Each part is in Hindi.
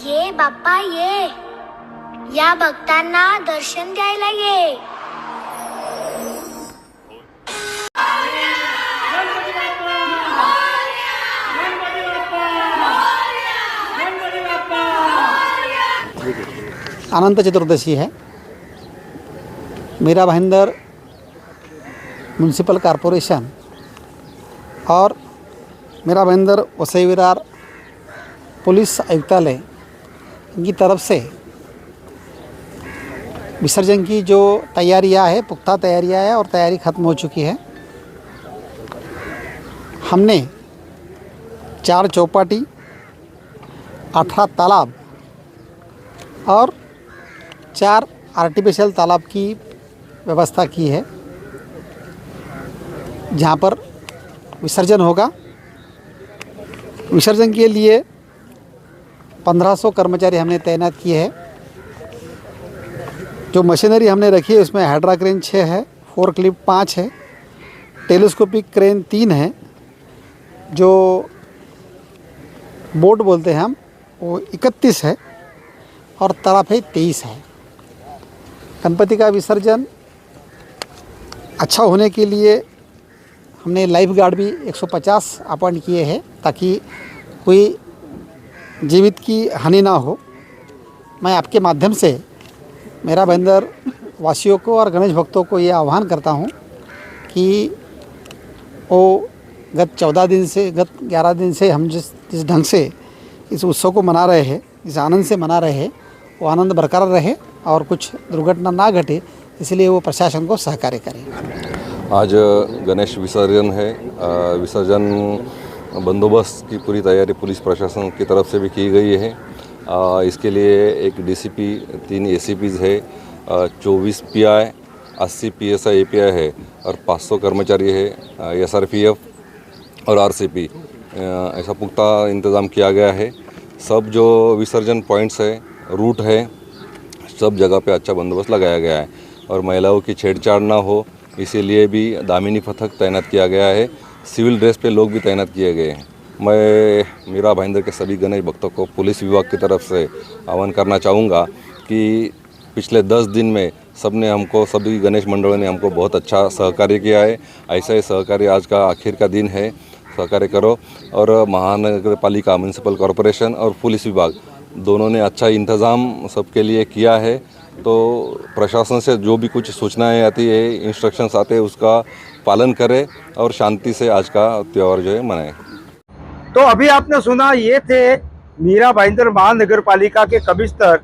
ये बाप्पा ये, या भक्तांना दर्शन द्यायला ये. अनंत चतुर्दशी है. मीरा भाईंदर म्यूनसिपल कॉरपोरेशन और मीरा भाईंदर वसई विरार पुलिस आयुक्तालय की तरफ से विसर्जन की जो तैयारियां है, पुख्ता तैयारियां है और तैयारी ख़त्म हो चुकी है. हमने 4 चौपाटी, 18 तालाब और 4 आर्टिफिशियल तालाब की व्यवस्था की है, जहाँ पर विसर्जन होगा. विसर्जन के लिए 1500 कर्मचारी हमने तैनात किए हैं. जो मशीनरी हमने रखी है उसमें हाइड्रा क्रेन 6 है, फोर्क लिफ्ट 5 है, टेलीस्कोपिक क्रेन 3 है, जो बोट बोलते हैं हम वो 31 है और तराफे 23 है. गणपति का विसर्जन अच्छा होने के लिए हमने लाइफ गार्ड भी 150 अपॉइंट किए हैं ताकि कोई जीवित की हानि ना हो. मैं आपके माध्यम से मेरा भाईंदर वासियों को और गणेश भक्तों को ये आह्वान करता हूँ कि वो गत 11 दिन से हम जिस ढंग से इस उत्सव को मना रहे हैं, इस आनंद से मना रहे हैं, वो आनंद बरकरार रहे और कुछ दुर्घटना ना घटे, इसलिए वो प्रशासन को सहकार्य करें. आज गणेश विसर्जन है. विसर्जन बंदोबस्त की पूरी तैयारी पुलिस प्रशासन की तरफ से भी की गई है. इसके लिए एक डीसीपी, 3 एसीपीज़ है, 24 पीआई, 80 पीएसआई एपीआई है और 500 कर्मचारी है, एसआरपीएफ और आरसीपी. ऐसा पुख्ता इंतज़ाम किया गया है. सब जो विसर्जन पॉइंट्स है, रूट है, सब जगह पे अच्छा बंदोबस्त लगाया गया है और महिलाओं की छेड़छाड़ ना हो इसीलिए भी दामिनी पथक तैनात किया गया है. सिविल ड्रेस पे लोग भी तैनात किए गए हैं. मैं मीरा भाईंदर के सभी गणेश भक्तों को पुलिस विभाग की तरफ से आह्वान करना चाहूँगा कि पिछले 10 दिन में सभी गणेश मंडलों ने हमको बहुत अच्छा सहकार्य किया है. ऐसा ही सहकार्य आज का आखिर का दिन है. सहकार्य करो. और महानगर पालिका, म्यूनसिपल कॉरपोरेशन और पुलिस विभाग दोनों ने अच्छा इंतज़ाम सबके लिए किया है. तो प्रशासन से जो भी कुछ सूचनाएं आती है, इंस्ट्रक्शंस आते हैं, उसका पालन करें और शांति से आज का त्यौहार जो है मनाएं. तो अभी आपने सुना, ये थे मीरा भाईंदर महानगर पालिका के कमिश्नर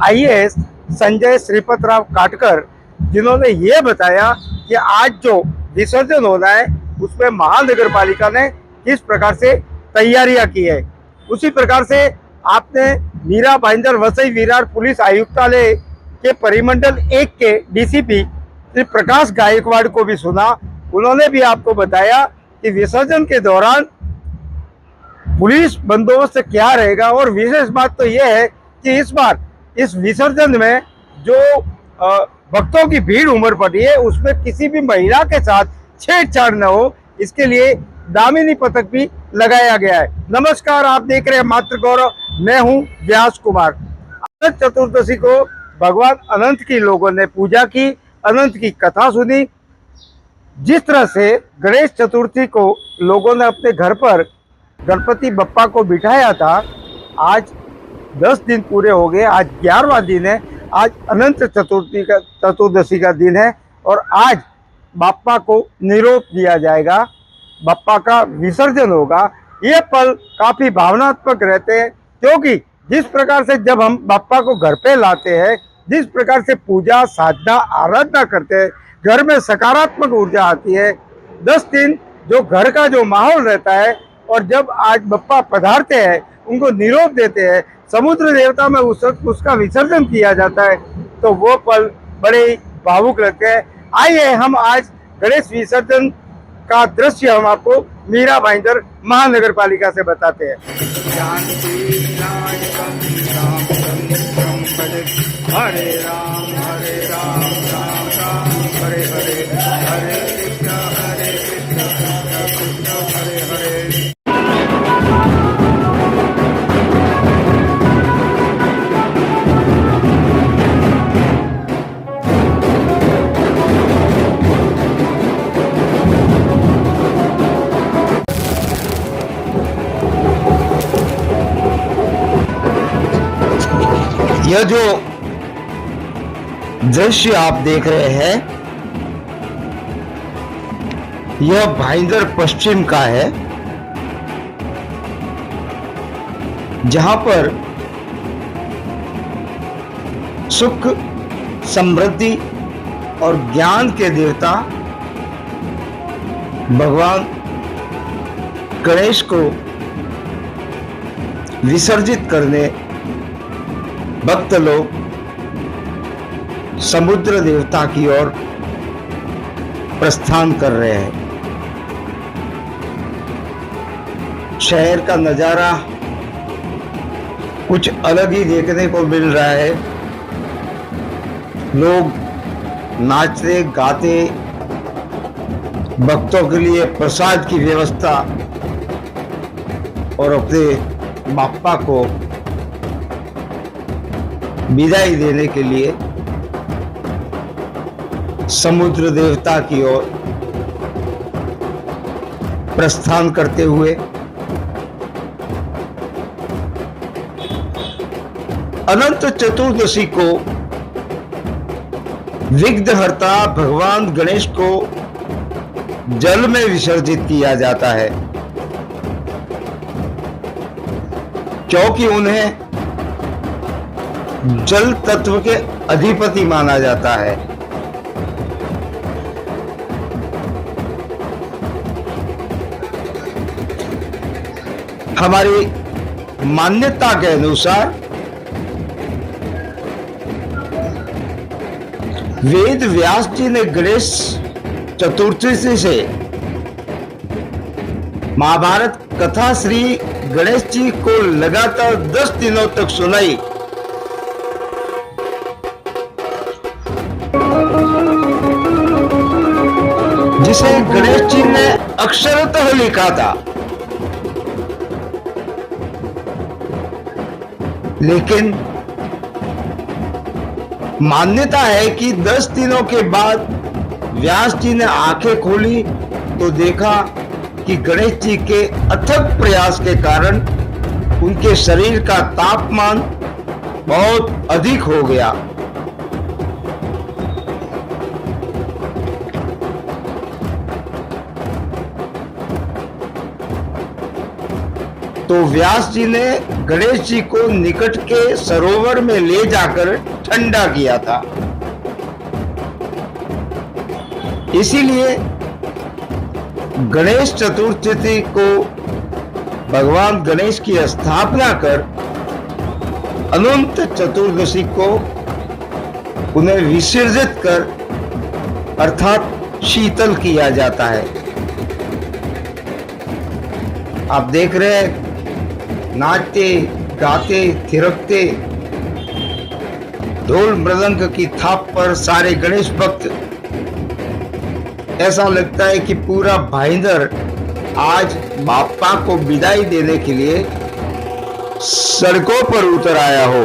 IAS संजय श्रीपतराव काटकर, जिन्होंने ये बताया कि आज जो विसर्जन होना है उसमें महानगर पालिका ने किस प्रकार से तैयारियां की है. उसी प्रकार से आपने मीरा भाईंदर वसई विरार पुलिस आयुक्तालय के परिमंडल 1 के डीसीपी श्री प्रकाश गायकवाड़ को भी सुना. उन्होंने भी आपको बताया कि विसर्जन के दौरान पुलिस बंदोबस्त क्या रहेगा. और विशेष बात तो यह है कि इस बार इस विसर्जन में जो भक्तों की भीड़ उमड़ पड़ी है उसमें किसी भी महिला के साथ छेड़छाड़ न हो, इसके लिए दामिनी पथक भी लगाया गया है. नमस्कार, आप देख रहे हैं मातृ गौरव. मैं हूं व्यास कुमार. अनंत चतुर्दशी को भगवान अनंत की लोगों ने पूजा की, अनंत की कथा सुनी. जिस तरह से गणेश चतुर्थी को लोगों ने अपने घर पर गणपति बप्पा को बिठाया था, आज 10 दिन पूरे हो गए. आज 11वां दिन है. आज अनंत चतुर्दशी का दिन है और आज बप्पा को निरोप दिया जाएगा, बप्पा का विसर्जन होगा. ये पल काफ़ी भावनात्मक रहते हैं क्योंकि जिस प्रकार से जब हम बप्पा को घर पे लाते हैं, जिस प्रकार से पूजा साधना आराधना करते हैं, घर में सकारात्मक ऊर्जा आती है. 10 दिन जो घर का जो माहौल रहता है और जब आज बप्पा पधारते हैं, उनको निरोप देते हैं, समुद्र देवता में उसका विसर्जन किया जाता है, तो वो पल बड़े ही भावुक लगते हैं. आइए हम आज गणेश विसर्जन का दृश्य हम आपको मीरा भाईंदर महानगर पालिका से बताते हैं. हरे राम राम राम हरे हरे, हरे कृष्ण कृष्ण कृष्ण हरे हरे. यह जो दृश्य आप देख रहे हैं, यह भाईंदर पश्चिम का है, जहां पर सुख, समृद्धि और ज्ञान के देवता भगवान गणेश को विसर्जित करने भक्त लोग समुद्र देवता की ओर प्रस्थान कर रहे हैं। शहर का नजारा कुछ अलग ही देखने को मिल रहा है। लोग नाचते गाते, भक्तों के लिए प्रसाद की व्यवस्था और अपने बाप्पा को विदाई देने के लिए समुद्र देवता की ओर प्रस्थान करते हुए अनंत चतुर्दशी को विघ्नहर्ता भगवान गणेश को जल में विसर्जित किया जाता है, क्योंकि उन्हें जल तत्व के अधिपति माना जाता है। हमारी मान्यता के अनुसार वेद व्यास जी ने गणेश चतुर्थी से महाभारत कथा श्री गणेश जी को लगातार 10 दिनों तक सुनाई। जिसे गणेश जी ने अक्षरतः लिखा था, लेकिन मान्यता है कि 10 दिनों के बाद व्यास जी ने आंखें खोली तो देखा कि गणेश जी के अथक प्रयास के कारण उनके शरीर का तापमान बहुत अधिक हो गया। तो व्यास जी ने गणेश जी को निकट के सरोवर में ले जाकर ठंडा किया था। इसीलिए गणेश चतुर्थी को भगवान गणेश की स्थापना कर अनंत चतुर्दशी को उन्हें विसर्जित कर अर्थात शीतल किया जाता है। आप देख रहे हैं, नाचते गाते थिरकते ढोल मृदंग की थाप पर सारे गणेश भक्त, ऐसा लगता है कि पूरा भाईंदर आज बाप्पा को विदाई देने के लिए सड़कों पर उतर आया हो।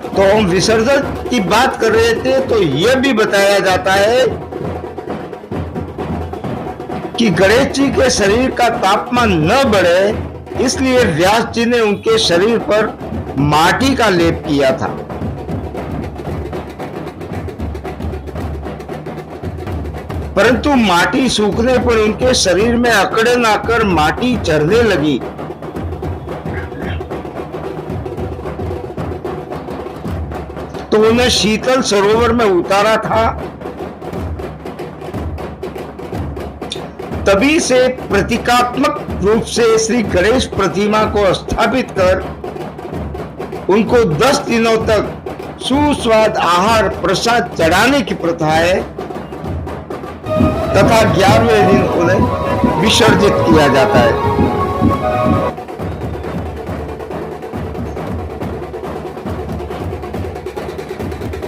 तो हम विसर्जन की बात कर रहे थे, तो यह भी बताया जाता है कि गणेश जी के शरीर का तापमान न बढ़े, इसलिए व्यास जी ने उनके शरीर पर माटी का लेप किया था। परंतु माटी सूखने पर उनके शरीर में अकड़न आकर माटी चढ़ने लगी। तो उन्हें शीतल सरोवर में उतारा था। तभी से प्रतीकात्मक रूप से श्री गणेश प्रतिमा को स्थापित कर उनको 10 दिनों तक सुस्वाद आहार प्रसाद चढ़ाने की प्रथा है तथा 11वें दिन उन्हें विसर्जित किया जाता है।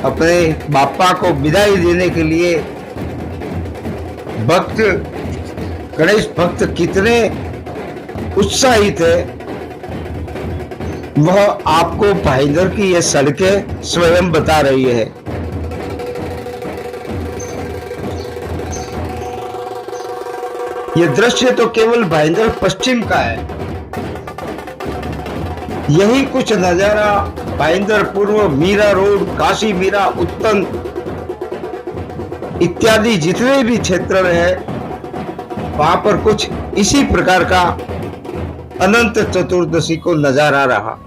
अपने बाप्पा को विदाई देने के लिए भक्त, गणेश भक्त कितने उत्साहित है, वह आपको भाईंदर की ये सड़कें स्वयं बता रही है। ये दृश्य तो केवल भाईंदर पश्चिम का है। यही कुछ नजारा भाईंदर पूर्व, मीरा रोड, काशी मीरा, उत्तन इत्यादि जितने भी क्षेत्र है वहां पर कुछ इसी प्रकार का अनंत चतुर्दशी को नजारा रहा।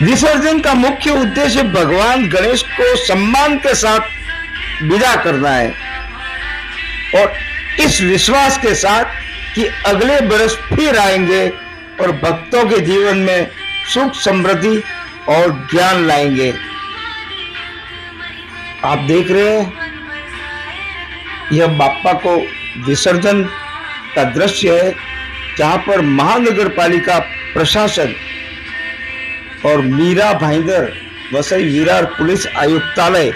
विसर्जन का मुख्य उद्देश्य भगवान गणेश को सम्मान के साथ विदा करना है और इस विश्वास के साथ कि अगले बरस फिर आएंगे और भक्तों के जीवन में सुख, समृद्धि और ज्ञान लाएंगे। आप देख रहे हैं यह बाप्पा को विसर्जन का दृश्य है, जहां पर महानगर पालिका प्रशासन और मीरा भाईंदर वसई विरार पुलिस आयुक्तालय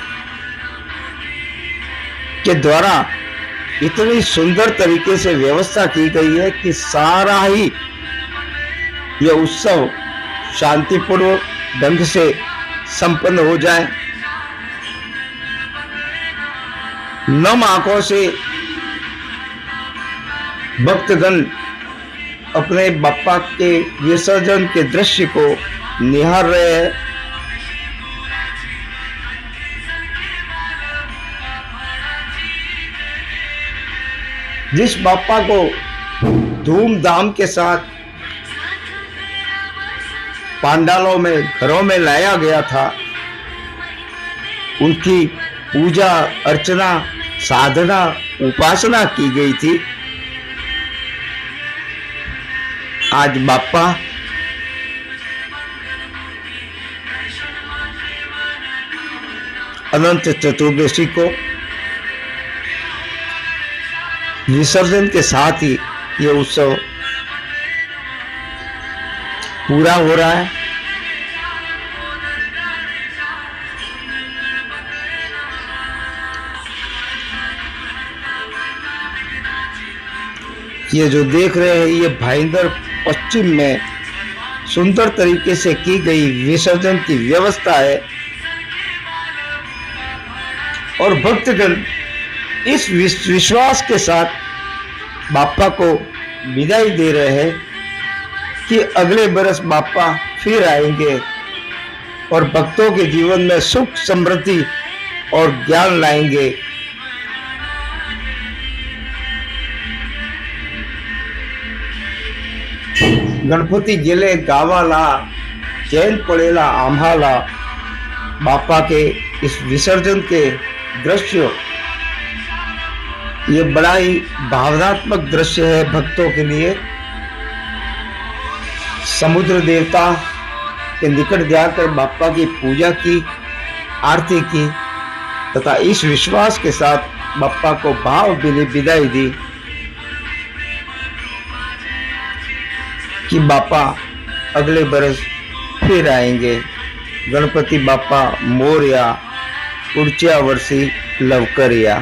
के द्वारा इतनी सुंदर तरीके से व्यवस्था की गई है कि सारा ही यह उत्सव शांतिपूर्वक ढंग से संपन्न हो जाए। नम आंखों से भक्तगण अपने बाप्पा के विसर्जन के दृश्य को निहार रहे हैं। जिस बाप्पा को धूमधाम के साथ पांडालों में, घरों में लाया गया था, उनकी पूजा अर्चना, साधना, उपासना की गई थी, आज बाप्पा अनंत चतुर्दशी को विसर्जन के साथ ही यह उत्सव पूरा हो रहा है। ये जो देख रहे हैं ये भाईंदर पश्चिम में सुंदर तरीके से की गई विसर्जन की व्यवस्था है और भक्तगण इस विश्वास के साथ बाप्पा को विदाई दे रहे हैं कि अगले बरस बाप्पा फिर आएंगे और भक्तों के जीवन में सुख, समृद्धि और ज्ञान लाएंगे। गणपती गेले गावाला, चैन पड़ेला आम्हाला, बाप्पा के इस विसर्जन के दृश्य ये बड़ा ही भावनात्मक दृश्य है भक्तों के लिए। समुद्र देवता के निकट जाकर बाप्पा की पूजा की, आरती की तथा इस विश्वास के साथ बाप्पा को भावभीनी विदाई दी कि बाप्पा अगले बरस फिर आएंगे। गणपति बाप्पा मोरया, पुढच्या वर्षी लवकर या।